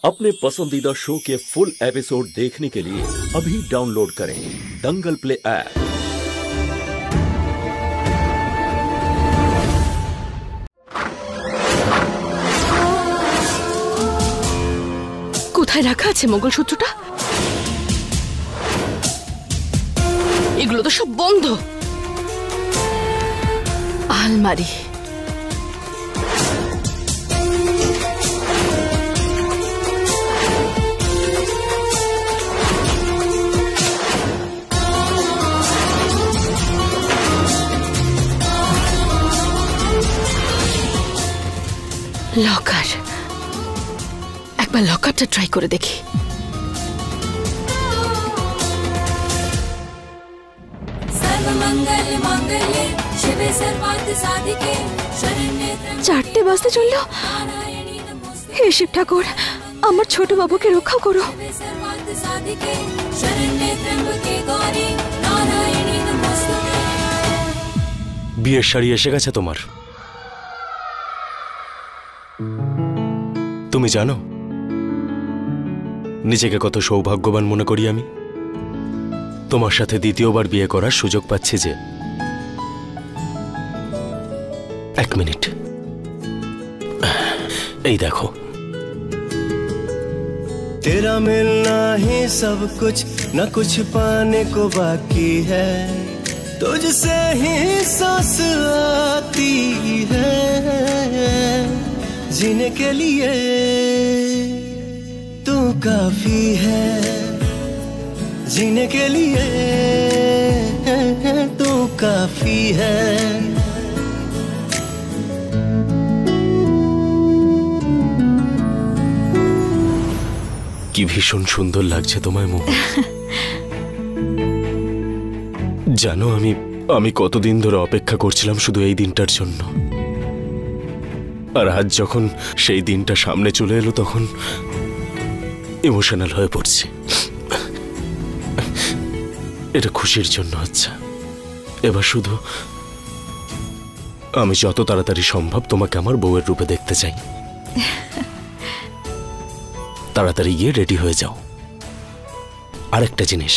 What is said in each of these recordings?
अपने पसंदीदा शो के फुल एपिसोड देखने के लिए अभी डाउनलोड करें दंगल प्ले ऐप। কোথায় রাখা আছে মঙ্গলসূত্রটা? এগুলো তো সব বন্ধ। আলমারি, লকার, একবার লকারটা ট্রাই করে দেখি। চারটে বাজতে চললো। হে শিব ঠাকুর, আমার ছোট বাবুকে রক্ষা করো। বিয়ের শাড়ি এসে গেছে তোমার। তুমি জানো নিজেকে কত সৌভাগ্যবান মনে করি আমি। তোমার সাথে দ্বিতীয়বার বিয়ে করার সুযোগ পাচ্ছি যে। এক মিনিট, এই দেখো। तेरा मिलना ही सब कुछ न कुछ पाने को बाकी है, तुझसे ही सांस आती है, जीने के लिए तू काफी है, जीने के लिए तू काफी है। কি ভীষণ সুন্দর লাগছে তোমায় মোহ। জানো আমি কতদিন ধরে অপেক্ষা করছিলাম শুধু এই দিনটার জন্য। আর আজ যখন সেই দিনটা সামনে চলে এলো তখন ইমোশনাল হয়ে পড়ছি। এটা খুশির জন্য হচ্ছে। এবার শুধু আমি যত তাড়াতাড়ি সম্ভব তোমাকে আমার বউয়ের রূপে দেখতে চাই। তাড়াতাড়ি গিয়ে রেডি হয়ে যাও। আরেকটা জিনিস,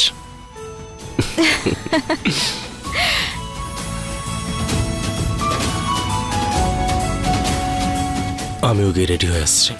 আমিও গিয়ে রেডি হয়ে আসছি।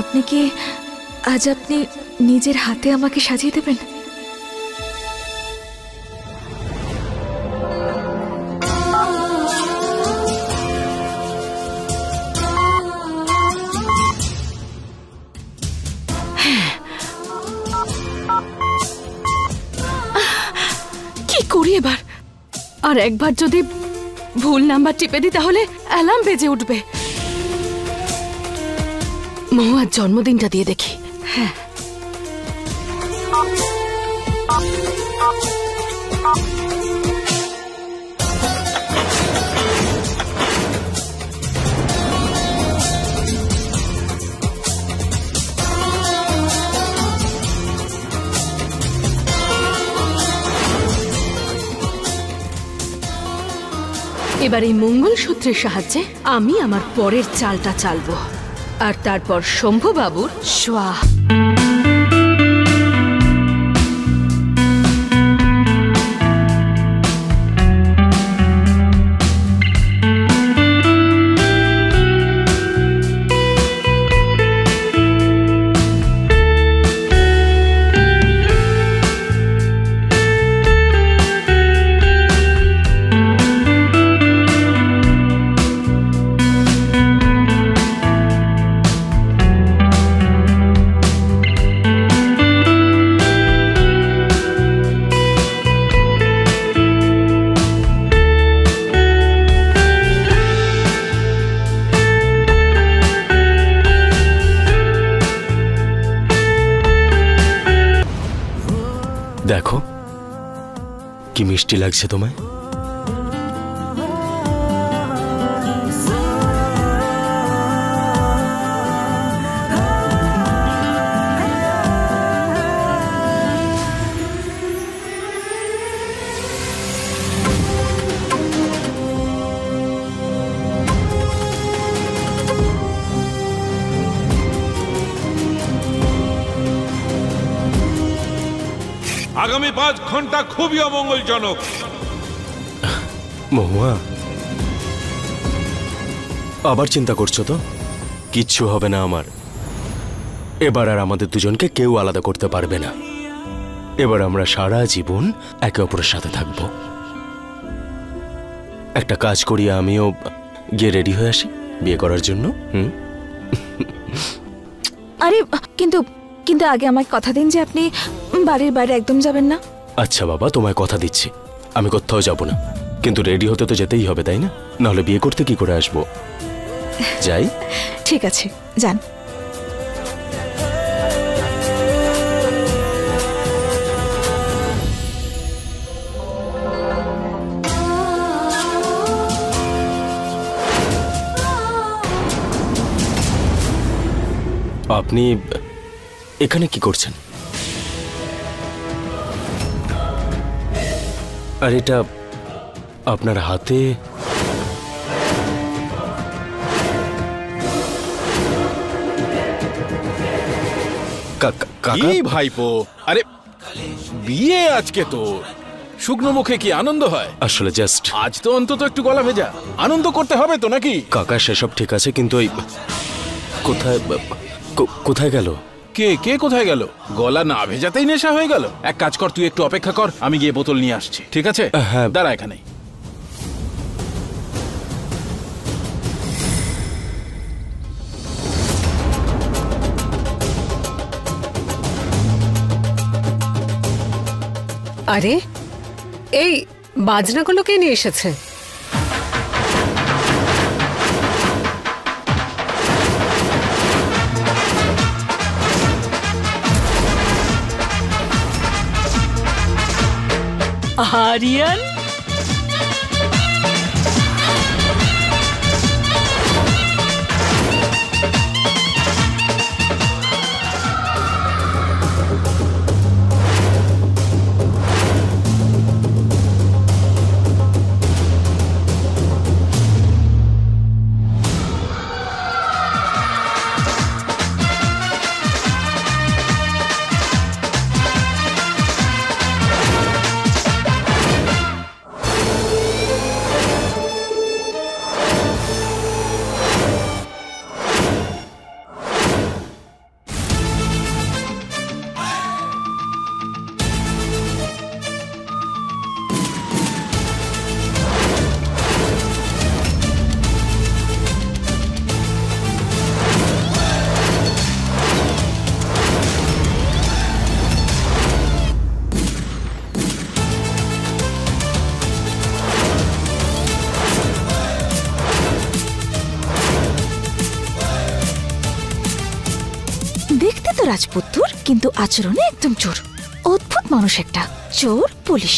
আপনি কি আজ আপনি নিজের হাতে আমাকে সাজিয়ে দেবেন? কি করি এবার? আর একবার যদি ভুল নাম্বার টিপে দিই তাহলে অ্যালার্ম বেজে উঠবে। মহুয়ার জন্মদিনটা দিয়ে দেখি। হ্যাঁ, এবার এই মঙ্গলসূত্রের সাহায্যে আমি আমার পরের চালটা চালবো। আর তারপর শম্ভুবাবুর সোয়া। দেখো কি মিষ্টি লাগছে তোমায়। আগামী 5 ঘন্টা খুবই অমঙ্গলজনক। মহুয়া, আবার চিন্তা করছো তো? কিচ্ছু হবে না আমার। এবার আর আমাদের দুজনকে কেউ আলাদা করতে পারবে না। এবার আমরা সারা জীবন একে অপরের সাথে থাকবো। একটা কাজ করি, আমিও গিয়ে রেডি হয়ে আসি বিয়ে করার জন্য। আরে কিন্তু কিন্তু আগে আমাকে কথা দিন যে আপনি বাড়ির বাইরে একদম যাবেন না। আচ্ছা বাবা, তোমায় কথা দিচ্ছি, আমি কোথাও যাব না, কিন্তু রেডি হতে তো যেতেই হবে, তাই না? নাহলে বিয়ে করতে কি করে আসবো? যাই। ঠিক আছে, যান। আপনি এখানে কি করছেন? আর এটা আপনার হাতে? কি ভাইপো, আরে বিয়ে আজকে তো, শুকনো মুখে কি আনন্দ হয়? আসলে জাস্ট আজ তো অন্তত একটু গলা ভেজা, আনন্দ করতে হবে তো নাকি? কাকা সেসব ঠিক আছে, কিন্তু ওই কোথায় কোথায় গেল? কে কোথায় গেল? গলা না ভেজাতেই নেশা হয়ে গেল? এক কাজ কর, তুই একটু অপেক্ষা কর, আমি গিয়ে বোতল নিয়ে আসছি, ঠিক আছে? হ্যাঁ, দাঁড়া এখানে। আরে এই বাজনাগুলো কে নিয়ে এসেছে? আরিয়ান, দেখতে তো রাজপুত্তুর, কিন্তু আচরণে একদম চোর। অদ্ভুত মানুষ একটা, চোর পুলিশ।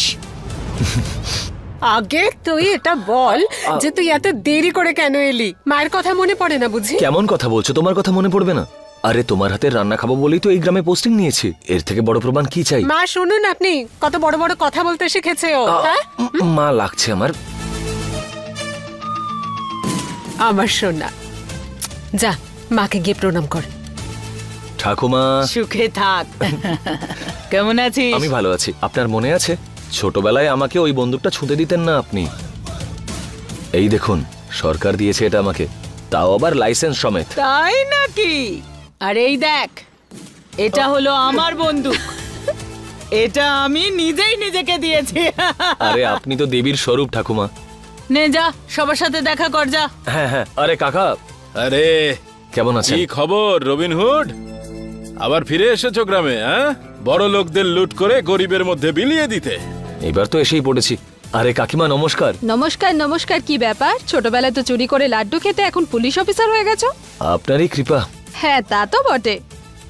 আগে তুই এটা বল যে তুই এত দেরি করে কেন এলি? মায়ের কথা মনে পড়ে না বুঝি? কেমন কথা বলছো? তোমার কথা মনে পড়বে না? আরে তোমার হাতের রান্না খাবো বলেই তো এই গ্রামে পোস্টিং নিয়েছি, এর থেকে বড় প্রমাণ কি চাই? মা শুনুন, আপনি কত বড় বড় কথা বলতে শিখেছে ও। হ্যাঁ, মা লাগছে আমার। আমার সোনা, যা মাকে গিয়ে প্রণাম কর। ঠাকুমা, সুখে থাক। কেমন আছিস? আমি ভালো আছি। আপনার মনে আছে ছোটবেলায় আমাকে ওই বন্দুকটা ছুঁতে দিতেন না আপনি? এই দেখুন, সরকার দিয়েছে এটা আমাকে, তাও আবার লাইসেন্স সমেত। তাই নাকি? আর এই দেখ, এটা হলো আমার বন্দুক। এটা আমি নিজেই নিজেকে দিয়েছি। আরে আপনি তো দেবীর স্বরূপ ঠাকুমা। নে যা, সবার সাথে দেখা কর যা। হ্যাঁ হ্যাঁ। আরে কাকা, আরে কেমন আছেন? কি খবর রবিনহুড? আবার ফিরে এসেছো গ্রামে? হ্যাঁ, বড় লোকদের লুট করে গরিবের মধ্যে বিলিয়ে দিতে। এবার তো এসেই পড়েছি। আরে কাকিমা নমস্কার। নমস্কার নমস্কার। কি ব্যাপার? ছোটবেলায় তো চুরি করে লাড্ডু খেতে এখন পুলিশ অফিসার হয়ে গেছো? আপনারই কৃপা। হ্যাঁ তা তো বটে।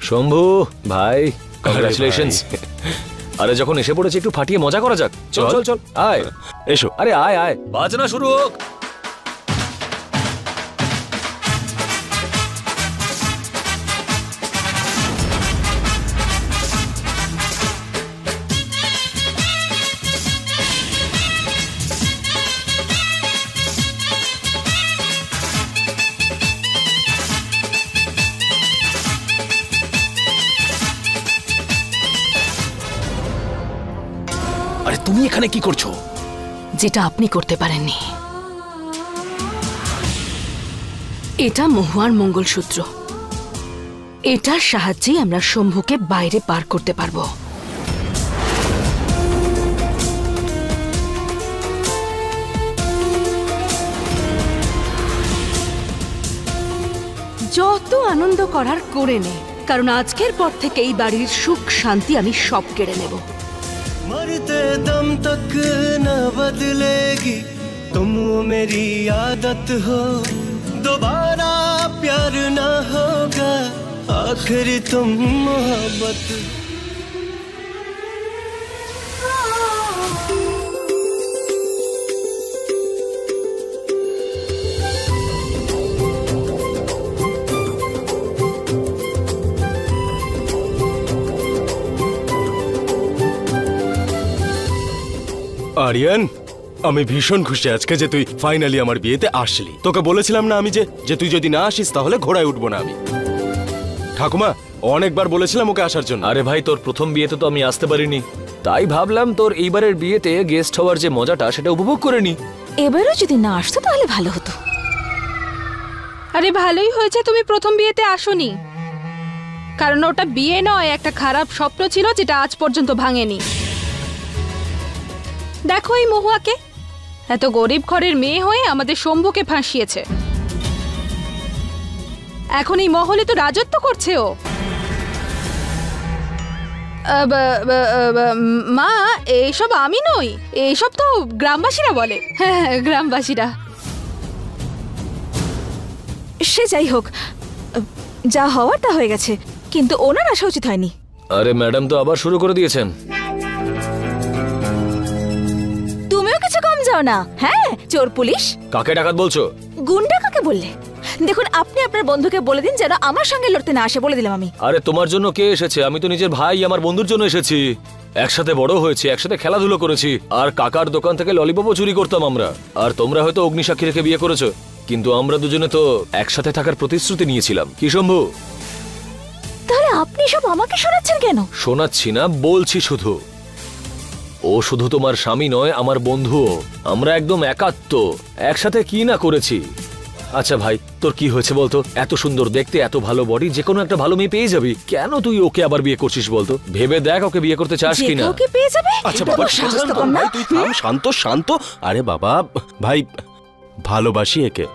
শম্ভু ভাই, কংগ্রাচুলেশনস। আরে যখন এসে পড়েছে একটু ফাটিয়ে মজা করা যাক। চল চল চল আয়, এসো। আরে আয় আয়, বাজনা শুরু হোক। আরে তুমি এখানে কি করছো? যেটা আপনি করতে পারেননি। এটা মহুয়ার মঙ্গলসূত্র। এটার সাহায্যেই আমরা শম্ভুকে বাইরে পার করতে পারবো। যত আনন্দ করার করে নে, কারণ আজকের পর থেকে এই বাড়ির সুখ শান্তি আমি সব কেড়ে নেব। मरते दम तक न बदलेगी, तुम मेरी आदत हो, दोबारा प्यार न होगा, आखिर तुम मोहब्बत। আরিয়ান, আমি ভীষণ খুশি আজকে যে তুই ফাইনালি আমার বিয়েতে আসলি। তোকে বলেছিলাম না আমি যে তুই যদি না আসিস তাহলে ঘোড়ায় উঠবো না আমি। ঠাকুমা অনেকবার বলেছিলাম ওকে আসার জন্য। আরে ভাই, তোর প্রথম বিয়েতে তো আমি আসতে পারিনি, তাই ভাবলাম তোর এইবারের বিয়েতে গেস্ট হওয়ার যে মজাটা সেটা উপভোগ করে নি। এবারও যদি না আসতো তাহলে ভালো হতো। আরে ভালোই হয়েছে তুমি প্রথম বিয়েতে আসোনি, কারণ ওটা বিয়ে নয়, একটা খারাপ স্বপ্ন ছিল যেটা আজ পর্যন্ত ভাঙেনি। দেখো এই মহুয়াকে, এত গরিব ঘরের মেয়ে হয়ে আমাদের শম্ভুকে ফাঁসিয়েছে। এখন এই মহলে তো রাজত্ব করছে ও। মা, এইসব আমি নই, এইসব তো গ্রামবাসীরা বলে। হ্যাঁ, গ্রামবাসীরা। সে যাই হোক, যা হওয়ার তা হয়ে গেছে, কিন্তু ওনার আসা উচিত হয়নি। আরে ম্যাডাম তো আবার শুরু করে দিয়েছেন। তুমিও কিছু কম যাও না। হ্যাঁ, চোর পুলিশ। কাকে ডাকাত বলছো? গুন্ডা কাকে বললে? দেখুন, আপনি আপনার বন্ধুকে বলে দিন যেন আমার সঙ্গে লড়তে না আসে, বলে দিলাম আমি। আরে তোমার জন্য কে এসেছে? আমি তো নিজের ভাই আমার বন্ধুর জন্য এসেছি। একসাথে বড় হয়েছি, একসাথে খেলাধুলো করেছি, আর কাকার দোকান থেকে ললিপপও চুরি করতাম আমরা। আর তোমরা হয়তো অগ্নিসাক্ষী রেখে বিয়ে করেছো, কিন্তু আমরা দুজনে তো একসাথে থাকার প্রতিশ্রুতি নিয়েছিলাম। কি শম্ভু? তাহলে আপনি সব আমাকে শোনাচ্ছেন কেন? শোনাচ্ছি না, বলছি শুধু। ও শুধু তোমার স্বামী নয়, আমার বন্ধুও। আমরা একদম একাত্ম, একসাথে কি না করেছি। আচ্ছা ভাই, তোর কি হয়েছে বলতো? এত সুন্দর দেখতে, এত ভালো বডি, যে কোনো একটা ভালো মেয়ে পেয়ে যাবি। কেন তুই ওকে আবার বিয়ে করছিস বলতো? ভেবে দেখ ওকে বিয়ে করতে চাস কিনা। ওকে পেয়ে যাবে? আচ্ছা বাবা, ভাই তুই থাম, শান্ত শান্ত। আরে বাবা ভাই, ভালোবাসি একে,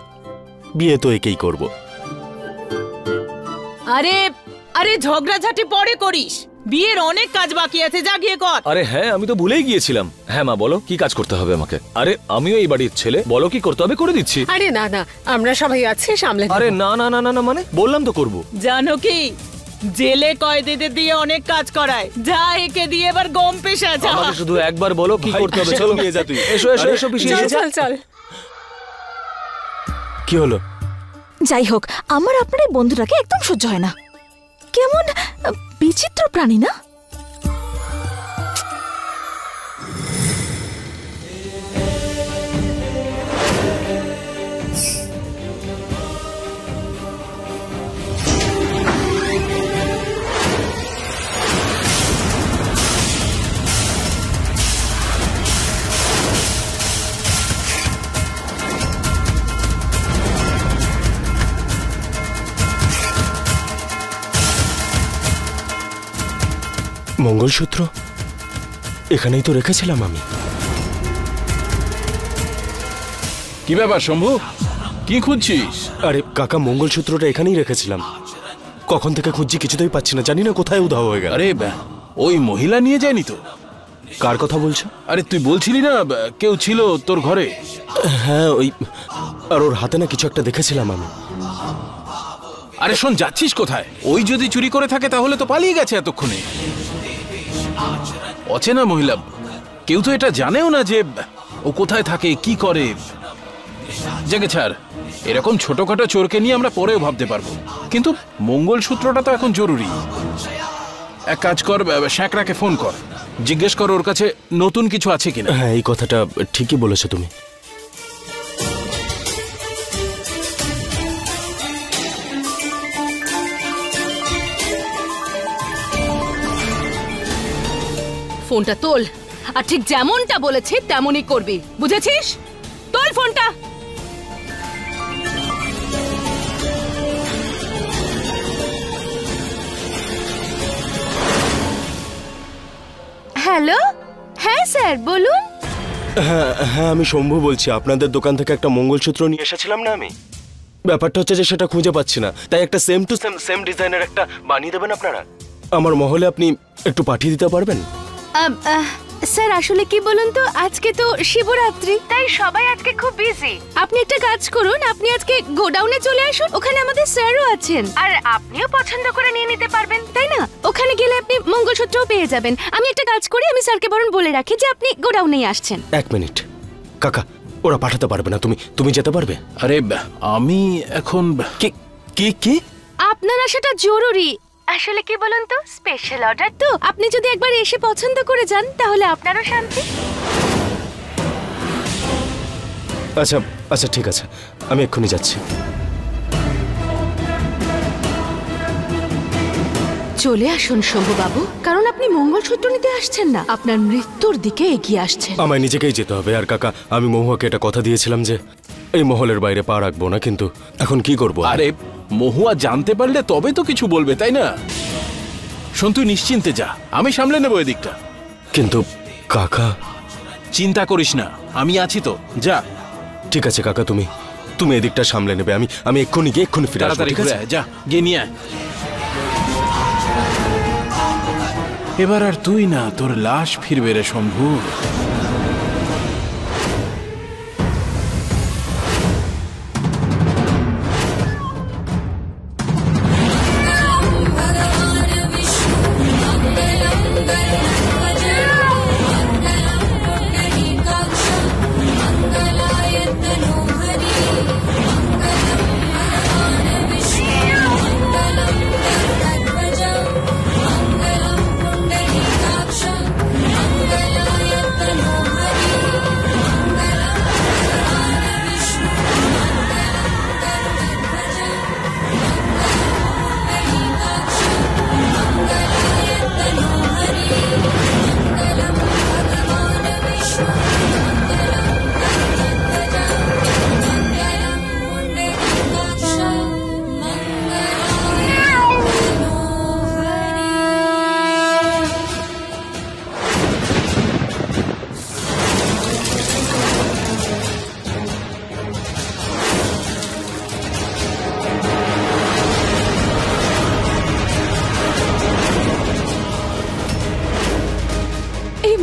বিয়ে তো একেই করব। আরে আরে ঝগড়াঝাটি পরে করিস, বিয়ের অনেক কাজ বাকি আছে, যা গিয়ে কর। আরে হ্যাঁ, আমি তো ভুলেই গিয়েছিলাম। হ্যাঁ মা, বলো কি কাজ করতে হবে আমাকে? আরে আমিও এই বাড়ির ছেলে, বলো কি করতে হবে, করে দিচ্ছি। আরে না না, আমরা সবাই আছি, সামলে নেব। আরে না না না না না, মানে বললাম তো করব। জানো কি, জেলে কয়েদিদের দিয়ে অনেক কাজ করায়, যা একে দিয়ে এবার গম পেশা যা। আমাকে শুধু একবার বলো কি করতে হবে। চলো নিয়ে যা তুই। এসো এসো এসো পিসি, চল এসো। চল চল। কি হলো? যাই হোক, আমার আপনার এই বন্ধুটাকে একদম সহ্য হয় না। কেমন বিচিত্র প্রাণী না? মঙ্গলসূত্র এখানেই তো রেখেছিলাম আমি। কি ব্যাপার শম্ভু, কি খুঁজছিস? আরে কাকা, মঙ্গলসূত্রটা এখানেই রেখেছিলাম, কখন থেকে খুঁজছি, কিছুতেই পাচ্ছি না, জানি না কোথায় উধাও হয়ে গেল। আরে ওই মহিলা নিয়ে যায়নি তো? কার কথা বলছো? আরে তুই বলছিলি না কেউ ছিল তোর ঘরে? হ্যাঁ, ওই, আর ওর হাতে না কিছু একটা দেখেছিলাম আমি। আরে শোন, যাচ্ছিস কোথায়? ওই যদি চুরি করে থাকে তাহলে তো পালিয়ে গেছে এতক্ষণে। অচেনা মহিলা, কেউ তো এটা জানেও না যে ও কোথায় থাকে, কি করে। জেগে ছাড়, এরকম ছোটখাটো চোরকে নিয়ে আমরা পরেও ভাবতে পারবো, কিন্তু মঙ্গলসূত্রটা তো এখন জরুরি। এক কাজ কর, শ্যাকরাকে ফোন কর, জিজ্ঞেস কর ওর কাছে নতুন কিছু আছে কিনা। হ্যাঁ, এই কথাটা ঠিকই বলেছো তুমি। ফোনটা তোল, আর ঠিক যেমনটা বলেছি তেমনই করবি, বুঝেছিস? তোল ফোনটা। হ্যালো, হ্যাঁ স্যার বলুন। হ্যাঁ হ্যাঁ, আমি শম্ভু বলছি। আপনাদের দোকান থেকে একটা মঙ্গলসূত্র নিয়ে এসেছিলাম না আমি। ব্যাপারটা হচ্ছে যে সেটা খুঁজে পাচ্ছি না, তাই একটা সেম টু সেম ডিজাইনের একটা বানিয়ে দেবেন আপনারা? আমার মহলে আপনি একটু পাঠিয়ে দিতে পারবেন? স্যার আসলে কি বলুন তো, আজকে তো শিবরাত্রি, তাই সবাই আজকে খুব বিজি। আপনি একটা কাজ করুন, আপনি আজকে গোডাউনে চলে আসুন, ওখানে আমাদের স্যারও আছেন, আর আপনিও পছন্দ করে নিয়ে নিতে পারবেন, তাই না? ওখানে গেলে আপনি মঙ্গলসূত্রও পেয়ে যাবেন। আমি একটা কাজ করি, আমি স্যারকে বরং বলে রাখি যে আপনি গোডাউনেই আসছেন। এক মিনিট কাকা, ওরা পাঠাতে পারবে না, তুমি যেতে পারবে? আরে আমি এখন কি আপনার আসাটা জরুরি। আসলে কি বলুন তো, স্পেশাল অর্ডার তো, আপনি যদি একবার এসে পছন্দ করে যান তাহলে আপনারও শান্তি। আচ্ছা আচ্ছা, ঠিক আছে, আমি এক্ষুনি যাচ্ছি। চলে আসুন শম্ভু বাবু, কারণ আপনি মঙ্গলসূত্র নিতে আসছেন না, আপনার মৃত্যুর দিকে এগিয়ে আসছেন। আমায় নিজেকেই যেতে হবে। আর কাকা, আমি মহুয়াকে এটা কথা দিয়েছিলাম যে এই মহলের বাইরে পা রাখবো না, কিন্তু এখন কি করবো? আরে মহুয়া জানতে পারলে তবে তো কিছু বলবে, তাই না? শোন, তুই নিশ্চিন্তে যা, আমি সামলে নেবো এদিকটা। কিন্তু কাকা। চিন্তা করিস না, আমি আছি তো, যা। ঠিক আছে কাকা, তুমি এদিকটা সামলে নেবে। আমি এক্ষুনি ফিরে আসবো। তাড়াতাড়ি ঘুরে আয়, যা, গিয়ে নিয়ে আয়। এবার আর তুই না, তোর লাশ ফিরবে রে শম্ভু।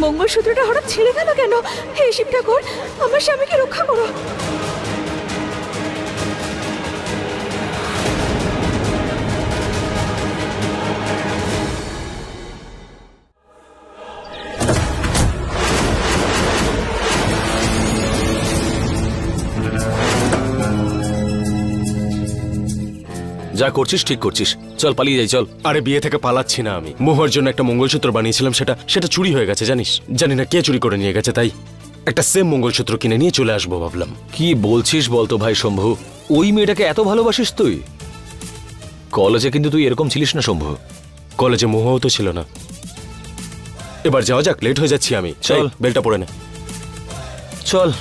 মঙ্গলসূত্রটা হঠাৎ ছিঁড়ে গেল কেন? হে শিব ঠাকুর, আমার স্বামীকে রক্ষা করো। যা করছিস ঠিক করছিস, চল পালিয়ে যাই, চল। আরে বিয়ে থেকে পালাচ্ছি না আমি। মহুয়ার জন্য একটা মঙ্গলসূত্র বানিয়েছিলাম, সেটা চুরি হয়ে গেছে জানিস। জানি না কে চুরি করে নিয়ে গেছে, তাই একটা সেম মঙ্গলসূত্র কিনে নিয়ে চলে আসবো ভাবলাম। কি বলছিস বলতো ভাই শম্ভু? ওই মেয়েটাকে এত ভালোবাসিস তুই? কলেজে কিন্তু তুই এরকম ছিলিস না শম্ভু। কলেজে মহুয়াও তো ছিল না। এবার যাওয়া যাক, লেট হয়ে যাচ্ছি আমি। চল, বেলটা পরে নে। চল।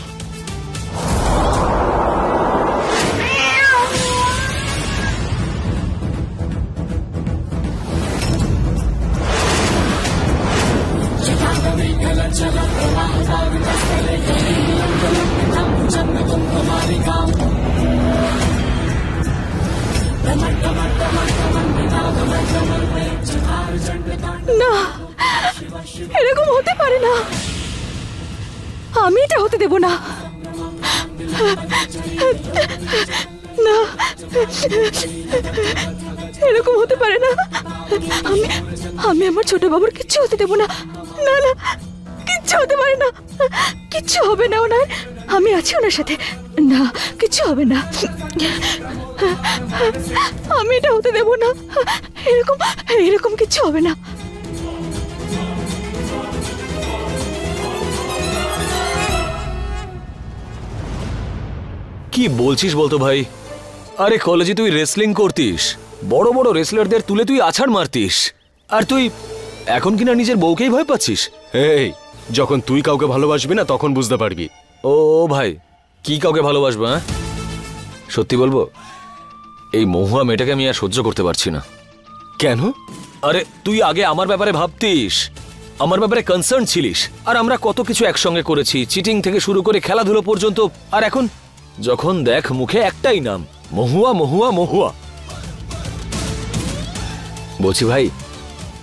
না, এরকম হতে পারে না। আমি এটা হতে দেব না। না, এরকম হতে পারে না। আমি আমার ছোট বাবুর কিচ্ছু হতে দেবো না। না না, কিচ্ছু হতে পারে না, কিচ্ছু হবে না ওনার। আমি আছি ওনার সাথে, না কিচ্ছু হবে না। আমি এটা হতে দেবো না, এরকম এরকম কিচ্ছু হবে না। কি বলছিস বলতো ভাই? আরে কলেজে তুই রেসলিং করতিস, বড় বড় রেসলারদের তুলে তুই আছাড় মারতিস, আর তুই এখন কিনা নিজের বউকেই ভয় পাচ্ছিস? এই, যখন তুই কাউকে ভালোবাসবি না তখন বুঝতে পারবি। ও ভাই, কি কাউকে ভালোবাসবো? হ্যাঁ সত্যি বলবো, এই মহুয়া মেয়েটাকে আমি আর সহ্য করতে পারছি না। কেন? আরে তুই আগে আমার ব্যাপারে ভাবতিস, আমার ব্যাপারে কনসার্ন ছিলিস, আর আমরা কত কিছু একসঙ্গে করেছি, চিটিং থেকে শুরু করে খেলাধুলো পর্যন্ত। আর এখন যখন দেখ মুখে একটাই নাম, মহুয়া মহুয়া মহুয়া। বলছি ভাই,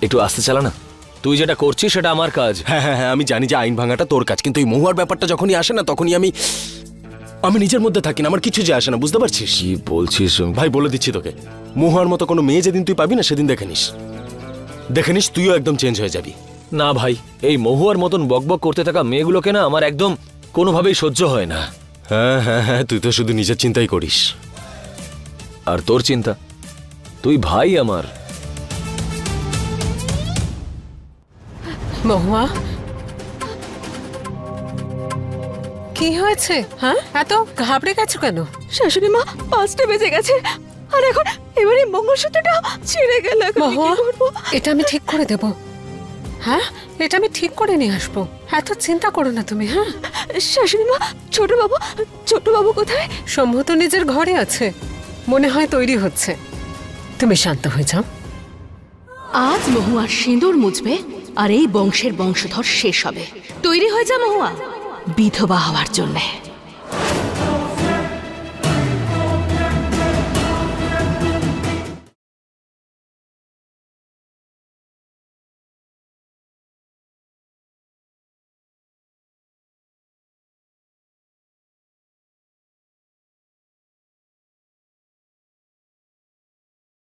একটু আস্তে চালা না, তুই যেটা করছিস সেটা আমার কাজ। হ্যাঁ হ্যাঁ হ্যাঁ, আমি জানি যে আইন ভাঙাটা তোর কাজ, কিন্তু এই মহুয়ার ব্যাপারটা যখনই আসে না তখনই আমি নিজের মধ্যে থাকি না, আমার কিছু যে আসে না, বুঝতে পারছিস? কি বলছিস ভাই? বলে দিচ্ছি তোকে, মহুয়ার মতো কোনো মেয়ে যেদিন তুই পাবি না সেদিন দেখে নিস তুইও একদম চেঞ্জ হয়ে যাবি। না ভাই, এই মহুয়ার মতন বকবক করতে থাকা মেয়েগুলোকে না আমার একদম কোনোভাবেই সহ্য হয় না। হ্যাঁ হ্যাঁ হ্যাঁ, তুই তো শুধু নিজের চিন্তাই করিস। আর তোর চিন্তা? তুই ভাই আমার। মহুয়া, কি হয়েছে? হ্যাঁ, এত ঘাবড়ে গেছো কেন? শাশুড়ি মা, 5টা বেজে গেছে, আর এখন এবারে মঙ্গলসূত্রটা ছিঁড়ে গেল। মহুয়া, এটা আমি ঠিক করে দেব। হ্যাঁ, এটা আমি ঠিক করে নিয়ে আসবো, এত চিন্তা করো না তুমি। হ্যাঁ শাশুড়ি মা, ছোট বাবু কোথায়? শম্ভু তো নিজের ঘরে আছে, মনে হয় তৈরি হচ্ছে। তুমি শান্ত হয়ে যাও। আজ মহুয়ার সিঁদুর মুছবে আর এই বংশের বংশধর শেষ হবে। তৈরি হয়ে যা মহুয়া, বিধবা হওয়ার জন্যে।